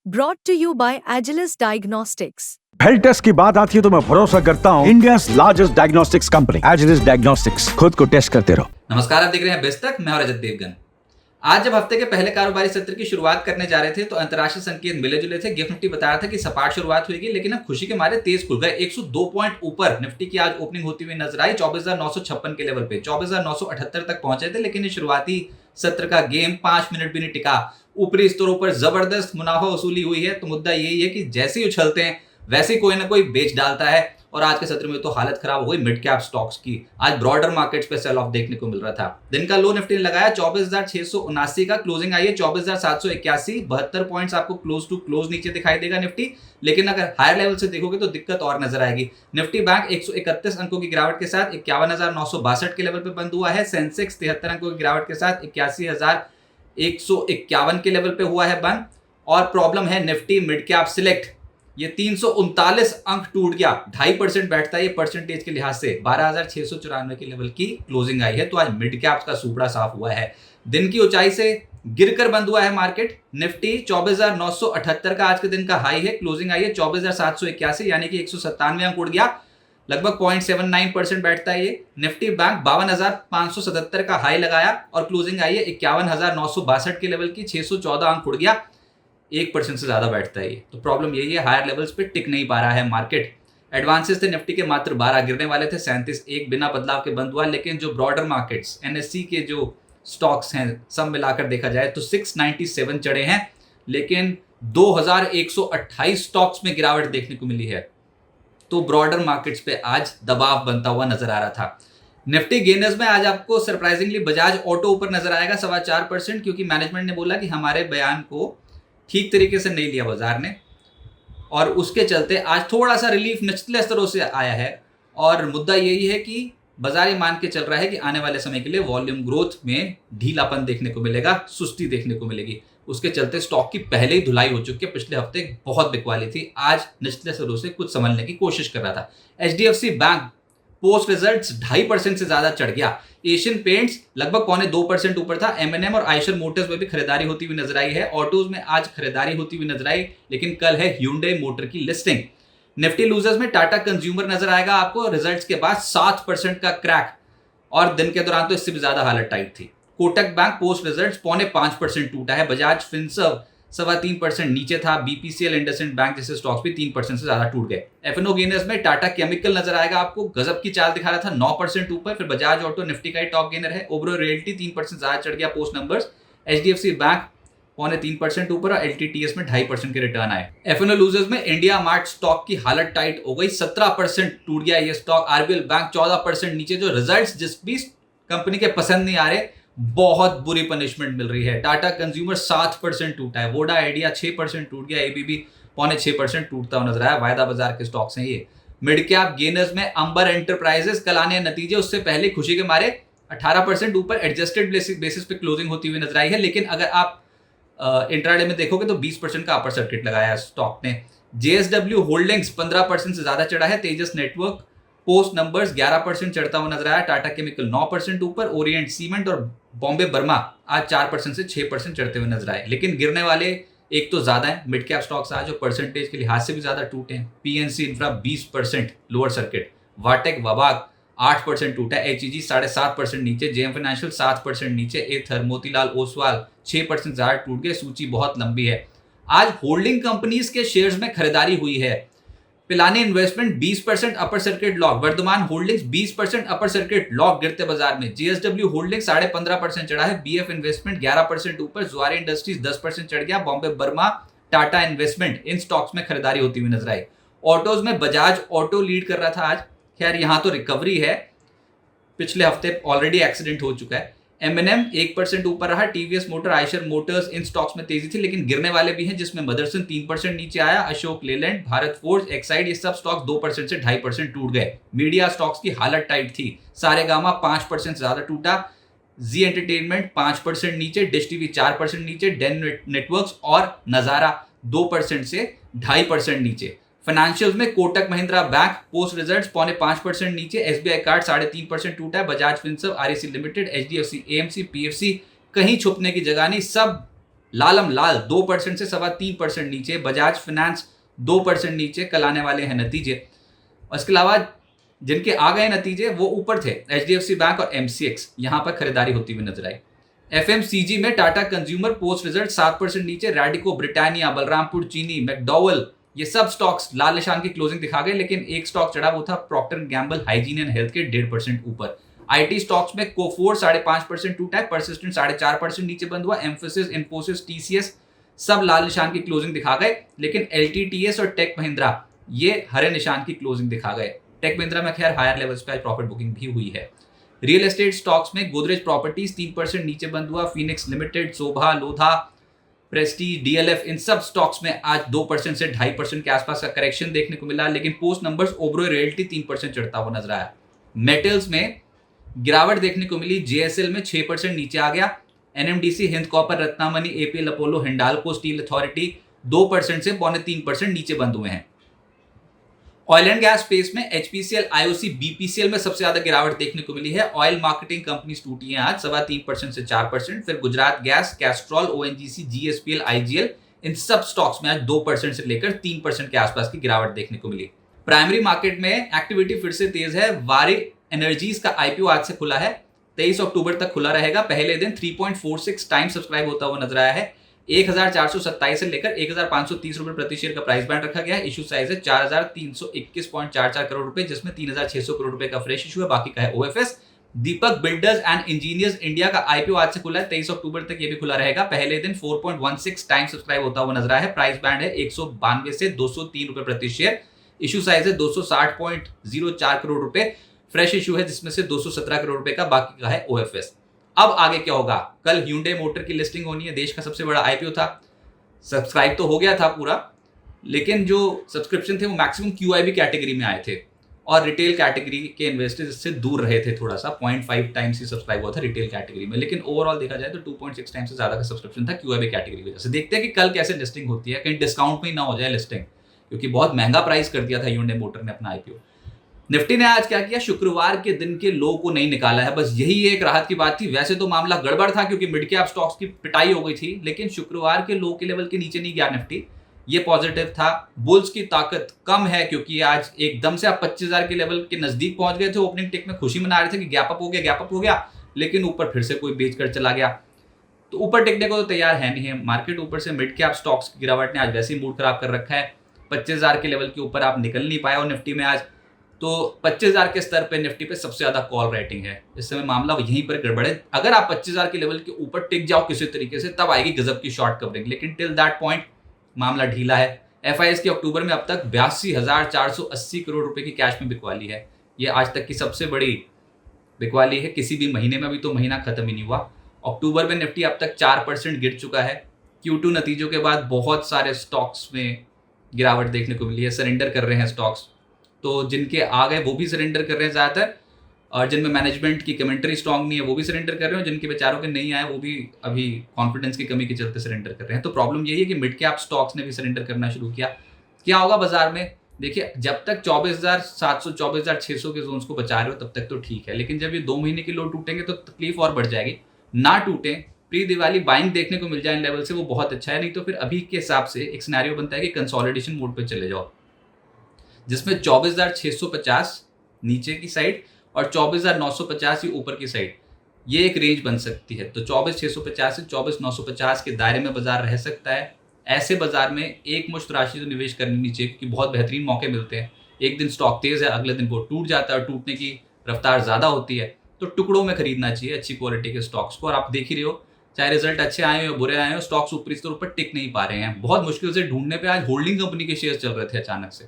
Brought to you by Agilus Diagnostics. Health test की बात आती है तो मैं भरोसा करता हूँ India largest diagnostics company Agilus Diagnostics. खुद को टेस्ट करते रहो। नमस्कार, आप देख रहे हैं बेस्ट तक। मैं हूं रजत देवगन। आज जब हफ्ते के पहले कारोबारी सत्र की शुरुआत करने जा रहे थे तो अंतर्राष्ट्रीय संकेत मिले जुले थे। गिफ्ट निफ्टी बता रहा था कि सपाट शुरुआत हुई, लेकिन अब खुशी के मारे तेज खुल गए। 102 पॉइंट ऊपर निफ्टी की आज ओपनिंग होती हुई नजर आई। 24,956 के लेवल पे 24,978 तक पहुंचे थे, लेकिन ये शुरुआती सत्र का गेम 5 मिनट भी नहीं टिका। ऊपरी स्तरों पर जबरदस्त मुनाफा वसूली हुई है। तो मुद्दा यही है कि जैसे ही उछलते हैं वैसे ही कोई ना कोई बेच डालता है, और आज के सत्र में तो हालत खराब हो गई मिड कैप स्टॉक्स की। आज ब्रॉडर मार्केट्स पे सेल ऑफ देखने को मिल रहा था। दिन का लो निफ्टी ने लगाया 24,679 का, क्लोजिंग आई है 24,781। 72 पॉइंट्स आपको क्लोज टू क्लोज नीचे दिखाई देगा निफ्टी। लेकिन अगर हायर लेवल से देखोगे तो दिक्कत और नजर आएगी। निफ्टी बैंक 131 अंकों की गिरावट के साथ 51,962 के लेवल पे बंद हुआ है। सेंसेक्स 73 अंकों की गिरावट के साथ 81,151 के लेवल पे हुआ है बंद। और प्रॉब्लम है निफ्टी मिड कैप सिलेक्ट, ये 339 अंक टूट गया। 2.5% बैठता है ये परसेंटेज के लिहाज से। 12,694 के लेवल की क्लोजिंग आई है। तो आज मिड कैप्स का सुपड़ा साफ हुआ है। दिन की ऊंचाई से गिरकर बंद हुआ है मार्केट। निफ्टी 24,978 का आज के दिन का हाई है। क्लोजिंग आई है 24,781, यानी कि 197 अंक उड़ गया। लगभग 0.79% बैठता है ये। निफ्टी बैंक 52,577 का हाई लगाया और क्लोजिंग आई है 51,962 के लेवल की। 614 अंक उड़ गया। 1% से ज्यादा बैठता है ये। तो प्रॉब्लम यही है, हायर लेवल्स पे टिक नहीं पा रहा है मार्केट। एडवांसेस थे निफ्टी के मात्र 12, गिरने वाले थे 37, एक बिना बदलाव के बंद हुआ। लेकिन जो ब्रॉडर मार्केट्स एनएससी के जो स्टॉक्स हैं सब मिलाकर देखा जाए तो 697 चढ़े हैं, लेकिन 2,128 स्टॉक्स में गिरावट देखने को मिली है। तो ब्रॉडर मार्केट्स पे आज दबाव बनता हुआ नजर आ रहा था। निफ्टी गेनर्स में आज आपको सरप्राइजिंगली बजाज ऑटो ऊपर नजर आएगा 4.25%, क्योंकि मैनेजमेंट ने बोला कि हमारे बयान को ठीक तरीके से नहीं लिया बाजार ने, और उसके चलते आज थोड़ा सा रिलीफ निचले स्तरों से आया है। और मुद्दा यही है कि बाजार ये मान के चल रहा है कि आने वाले समय के लिए वॉल्यूम ग्रोथ में ढीलापन देखने को मिलेगा, सुस्ती देखने को मिलेगी। उसके चलते स्टॉक की पहले ही धुलाई हो चुकी है। पिछले हफ्ते बहुत बिकवाली थी, आज निचले स्तरों से कुछ संभलने की कोशिश कर रहा था। एचडीएफसी बैंक पोस्ट रिजल्ट्स 2.5% से ज्यादा चढ़ गया। एशियन पेंट्स लगभग 0.25% ऊपर था। एमएनएम और आयशर मोटर्स में भी खरीदारी होती हुई नजर आई है। ऑटोज में आज खरीदारी होती हुई नजर आई, लेकिन कल है Hyundai मोटर की लिस्टिंग। निफ्टी लूजर्स में टाटा कंज्यूमर नजर आएगा आपको रिजल्ट्स के बाद 7% का क्रैक, और दिन के दौरान तो इससे भी ज्यादा हालत टाइट थी। कोटक बैंक पोस्ट रिजल्ट्स 0.5% टूटा है। बजाज फिनसर्व 3.25% नीचे था। बीपीसीएल, इंडसइंड बैंक जैसे स्टॉक्स भी 3% से ज्यादा टूट गए। एफएनओ गेनर्स में टाटा केमिकल नजर आएगा आपको, गजब की चाल दिखा रहा था 9% ऊपर। फिर बजाज ऑटो निफ्टी का ही टॉप गेनर है। ओबरो रियल्टी 3% ज्यादा चढ़ गया पोस्ट नंबर्स। एचडीएफसी बैंक 0.3% ऊपर, और एलटीटीएस में 2.5% के रिटर्न आए। एफएनओ लूजर्स में इंडिया मार्ट स्टॉक की हालत टाइट हो गई। 17% टूट गया ये स्टॉक। आरबीएल बैंक 14% नीचे। जो रिजल्ट जिस भी कंपनी के पसंद नहीं आ रहे, बहुत बुरी पनिशमेंट मिल रही है। टाटा कंज्यूमर 7% टूटा है। वोडा आइडिया 6% टूट गया। एबीबी 0.6% टूटता हुआ नजर आया। वायदा बाजार के स्टॉक्स हैं ये। मिड कैप गेनर्स में अंबर एंटरप्राइजेस, कल आने नतीजे उससे पहले खुशी के मारे 18% ऊपर एडजस्टेड बेसिस पे क्लोजिंग होती हुई नजर आई है। लेकिन अगर आप इंट्राडे में देखोगे तो 20% का अपर सर्किट लगाया स्टॉक ने। जेएसडब्ल्यू होल्डिंग्स 15% से ज्यादा चढ़ा है। तेजस नेटवर्क पोस्ट नंबर्स 11% चढ़ता हुआ नजर आया। टाटा केमिकल 9% ऊपर। ओरिएंट सीमेंट और बॉम्बे बर्मा आज 4% से 6% चढ़ते हुए नजर आए। लेकिन गिरने वाले एक तो ज्यादा है मिड कैप स्टॉक्स आज, जो परसेंटेज के लिहाज से भी ज्यादा टूटे हैं। PNC infra 20% lower circuit. वाटेक वबाक 8% टूटा है। एचईजी 7.5% नीचे। जेएम फाइनेंशियल 7% नीचे। एथर, मोतीलाल ओसवाल 6% ज्यादा टूट गए। सूची बहुत लंबी है। आज होल्डिंग कंपनीज के शेयर्स में खरीदारी हुई है। Pilani investment 20% upper circuit lock. Vardhman holdings 20% upper circuit lock गिरते बाजार में। जीएसडब्ल्यू होल्डिंग्स 15.5% चढ़ा है। बीएफ इन्वेस्टमेंट 11% ऊपर। जुआरी इंडस्ट्रीज 10% चढ़ गया। बॉम्बे बर्मा, टाटा इन्वेस्टमेंट, इन स्टॉक्स में खरीदारी होती हुई नजर आई। ऑटोज में बजाज ऑटो लीड कर रहा था आज। खैर यहां तो रिकवरी है, पिछले हफ्ते ऑलरेडी एक्सीडेंट हो चुका है। एमएनएम 1% ऊपर रहा। टीवीएस मोटर, आयशर मोटर्स, इन स्टॉक्स में तेजी थी, लेकिन गिरने वाले भी हैं, जिसमें मदरसन 3% नीचे आया। अशोक लेलैंड, भारत फोर्ज, एक्साइड, ये सब स्टॉक्स 2% से 2.5% टूट गए। मीडिया स्टॉक्स की हालत टाइट थी। सारेगामा 5% से ज्यादा टूटा। जी एंटरटेनमेंट 5% नीचे। डिश टीवी 4% नीचे। डेन नेटवर्क्स और नजारा 2% से 2.5% नीचे। फाइनेंशियल्स में Kotak Mahindra bank post results 0.5% नीचे। एसबीआई कार्ड 3.5% टूटा है। Bajaj Finserv, REC limited, HDFC, AMC, PFC, कहीं छुपने की जगह नहीं, सब लालम लाल 2% से 3.25% नीचे, बजाज फाइनेंस 2% नीचे कल आने वाले हैं नतीजे। और इसके अलावा जिनके आ गए नतीजे वो ऊपर थे, HDFC बैंक और MCX, यहां पर खरीदारी होती हुई नजर आई। FMCG में टाटा कंज्यूमर पोस्ट रिजल्ट 7% नीचे, रैडिको, ब्रिटानिया, बलरामपुर चीनी, मैकडॉवेल, ये सब स्टॉक्स लाल निशान की क्लोजिंग दिखा गए, लेकिन एक स्टॉक चढ़ा, वो था Procter and Gamble hygiene and health के 1.5% ऊपर। IT स्टॉक्स में कोफोर 5.5% टूटा है, परसिस्टेंट 4.5% नीचे बंद हुआ, एम्फोसिस, इन्फोसिस, TCS सब लाल निशान की क्लोजिंग दिखा गए, लेकिन LTTS और टेक महिंद्रा ये हरे निशान की क्लोजिंग दिखा गए। टेक महिंद्रा में खैर हायर लेवल्स पे आज प्रॉफिट बुकिंग भी हुई है। रियल एस्टेट स्टॉक्स में गोदरेज प्रॉपर्टीज 3% नीचे बंद हुआ, फिनिक्स लिमिटेड, शोभा, लोधा, प्रेस्टीज, DLF, इन सब स्टॉक्स में आज 2% से 2.5% के आसपास का करेक्शन देखने को मिला, लेकिन पोस्ट नंबर्स ओबरॉय रियल्टी 3% चढ़ता हुआ नजर आया। मेटल्स में गिरावट देखने को मिली, JSL में 6% नीचे आ गया, NMDC, Hind copper, Ratnamani, APL Apollo, Hindalco steel authority 2% से 2.25% नीचे बंद हुए हैं। ऑयल एंड गैस स्पेस में HPCL, IOC, BPCL में सबसे ज्यादा गिरावट देखने को मिली है। ऑयल मार्केटिंग कंपनीज टूटी हैं आज 3.25% से 4%, फिर Gujarat gas, Castrol, ONGC, GSPL, IGL, इन सब स्टॉक्स में आज 2% से लेकर 3% के आसपास की गिरावट देखने को मिली। प्राइमरी मार्केट में एक्टिविटी फिर से तेज है। वारी एनर्जीज का IPO आज से खुला है, 23 अक्टूबर तक खुला रहेगा। पहले दिन 3.46 टाइम्स सब्सक्राइब होता हुआ नजर आया है। 1427 से लेकर 1530 रुपए प्रति शेयर का प्राइस बैंड रखा गया है। इशू साइज है 4321.44 करोड़ रुपए, जिसमें 3600 करोड़ रुपए का फ्रेश इशू है, बाकी का है OFS। Deepak builders and engineers India का IPO आज से खुला है, 23 अक्टूबर तक ये भी खुला रहेगा। पहले दिन 4.16 टाइम्स सब्सक्राइब होता हुआ नजर आया है। प्राइस बैंड है 192 से 203 रुपए प्रति शेयर। इशू साइज है 260.04 करोड़ रुपए, फ्रेश इशू है जिसमें से 217 करोड़ रुपए का, बाकी का है OFS। अब आगे क्या होगा? कल Hyundai मोटर की लिस्टिंग होनी है, देश का सबसे बड़ा IPO था, सब्सक्राइब तो हो गया था पूरा, लेकिन जो सब्सक्रिप्शन थे वो मैक्सिमम QIB कैटेगरी में आए थे और रिटेल कैटेगरी के इन्वेस्टर्स इससे दूर रहे थे थोड़ा सा। 0.5 टाइम्स ही सब्सक्राइब हुआ था रिटेल कैटेगरी में, लेकिन ओवरऑल देखा जाए तो 2.6 टाइम्स से ज्यादा का सब्सक्रिप्शन था QIB कैटेगरी की वजह से। देखते हैं कि कल कैसे लिस्टिंग होती है, कहीं डिस्काउंट में ही ना हो जाए लिस्टिंग, क्योंकि बहुत महंगा प्राइस कर दिया था Hyundai मोटर ने अपना IPO। निफ्टी ने आज क्या किया? शुक्रवार के दिन के लो को नहीं निकाला है, बस यही एक राहत की बात थी। वैसे तो मामला गड़बड़ था क्योंकि मिड कैप स्टॉक्स की पिटाई हो गई थी, लेकिन शुक्रवार के लो के लेवल के नीचे नहीं गया निफ्टी, ये पॉजिटिव था। बुल्स की ताकत कम है क्योंकि आज एकदम से आप 25,000 के लेवल के नजदीक पहुंच गए थे। ओपनिंग टिक में खुशी मना रहे थे कि गैप अप हो गया, लेकिन ऊपर फिर से कोई बेचकर चला गया, तो ऊपर टिकने को तो तैयार है नहीं है मार्केट। ऊपर से मिड कैप स्टॉक्स की गिरावट ने आज वैसे ही मूड खराब कर रखा है। 25,000 के लेवल के ऊपर आप निकल नहीं पाए और निफ्टी में आज, तो 25,000 के स्तर पे निफ्टी पे सबसे ज्यादा कॉल राइटिंग है। इस समय मामला यहीं पर गड़बड़ है। अगर आप 25,000 के लेवल के ऊपर टिक जाओ किसी तरीके से, तब आएगी गजब की शॉर्ट कवरिंग, लेकिन टिल दैट पॉइंट मामला ढीला है। FIS की अक्टूबर में अब तक 82,480 करोड़ रुपए की कैश में बिकवाली है, ये आज तक की सबसे बड़ी बिकवाली है किसी भी महीने में। अभी तो महीना खत्म ही नहीं हुआ। अक्टूबर में निफ्टी अब तक 4% गिर चुका है। Q2 नतीजों के बाद बहुत सारे स्टॉक्स में गिरावट देखने को मिली है, सरेंडर कर रहे हैं स्टॉक्स, तो जिनके आ गए वो भी सरेंडर कर रहे हैं ज़्यादातर, और जिनमें मैनेजमेंट की कमेंट्री स्ट्रांग नहीं है वो भी सरेंडर कर रहे हैं, और जिनके बेचारों के नहीं आए वो भी अभी कॉन्फिडेंस की कमी के चलते सरेंडर कर रहे हैं। तो प्रॉब्लम यही है कि मिड कैप स्टॉक्स ने भी सरेंडर करना शुरू किया। क्या होगा बाजार में? देखिए, जब तक 24,700 24,600 के जोन्स को बचा रहे हो तब तक तो ठीक है, लेकिन जब ये 2 महीने की लो टूटेंगे तो तकलीफ और बढ़ जाएगी। ना टूटे, प्री दिवाली बाइंग देखने को मिल जाए इन लेवल से, वो बहुत अच्छा है। नहीं तो फिर अभी के हिसाब से एक सिनेरियो बनता है कि कंसोलिडेशन मोड पे चले जाओ, जिसमें 24,650 नीचे की साइड और 24,950 ही ऊपर की साइड, ये एक रेंज बन सकती है। तो 24,650 से 24,950 के दायरे में बाजार रह सकता है। ऐसे बाजार में एक मुश्त राशि तो निवेश करनी नहीं चाहिए, क्योंकि बहुत बेहतरीन मौके मिलते हैं। एक दिन स्टॉक तेज है, अगले दिन वो टूट जाता है और टूटने की रफ्तार ज़्यादा होती है, तो टुकड़ों में खरीदना चाहिए अच्छी क्वालिटी के स्टॉक्स को। और आप देख ही रहे हो, चाहे रिजल्ट अच्छे आए हो या बुरे आए हो, स्टॉक्स ऊपरी स्तर पर टिक नहीं पा रहे हैं। बहुत मुश्किल से ढूंढने पे आज होल्डिंग कंपनी के शेयर चल रहे थे अचानक से।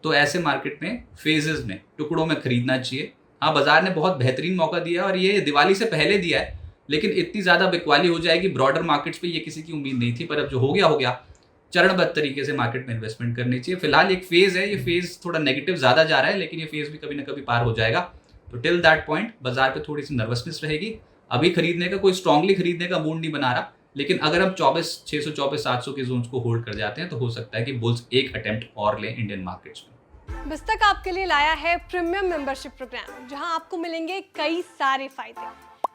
तो ऐसे मार्केट में फेजेस में टुकड़ों में खरीदना चाहिए। हाँ, बाजार ने बहुत बेहतरीन मौका दिया और ये दिवाली से पहले दिया है, लेकिन इतनी ज़्यादा बिकवाली हो जाएगी ब्रॉडर मार्केट्स पे, ये किसी की उम्मीद नहीं थी। पर अब जो हो गया, चरणबद्ध तरीके से मार्केट में इन्वेस्टमेंट करनी चाहिए। फिलहाल एक फेज है, ये फेज थोड़ा नेगेटिव ज़्यादा जा रहा है, लेकिन ये फेज भी कभी ना कभी पार हो जाएगा। तो टिल दैट पॉइंट बाजार पे थोड़ी सी नर्वसनेस रहेगी। अभी खरीदने का कोई स्ट्रांगली खरीदने का मूड नहीं बना रहा, लेकिन अगर हम 24,600 24,700 के जोन्स को होल्ड कर जाते हैं तो हो सकता है कि बुल्स एक अटेम्प्ट और लें इंडियन मार्केट्स में। बिस्तक आपके लिए लाया है प्रीमियम मेंबरशिप प्रोग्राम, जहां आपको मिलेंगे कई सारे फायदे,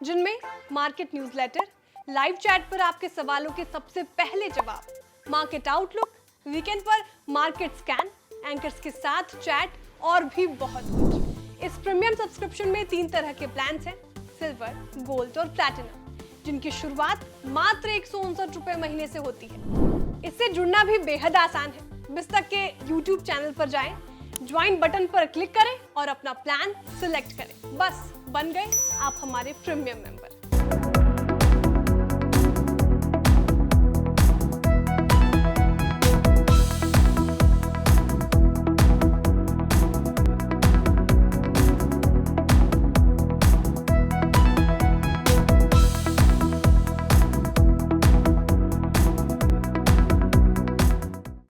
जिनमें मार्केट न्यूज़लेटर, लाइव चैट पर आपके सवालों के सबसे पहले जवाब, मार्केट आउटलुक, वीकेंड पर मार्केट स्कैन, एंकर्स के साथ चैट और भी बहुत कुछ। इस प्रीमियम सब्सक्रिप्शन में 3 तरह के प्लान्स हैं, सिल्वर, गोल्ड और प्लैटिनम, जिनकी शुरुआत मात्र 159 रुपए महीने से होती है। इससे जुड़ना भी बेहद आसान है। बिस्तक के YouTube चैनल पर जाएं, ज्वाइन बटन पर क्लिक करें और अपना प्लान सिलेक्ट करें। बस बन गए आप हमारे प्रीमियम मेंबर।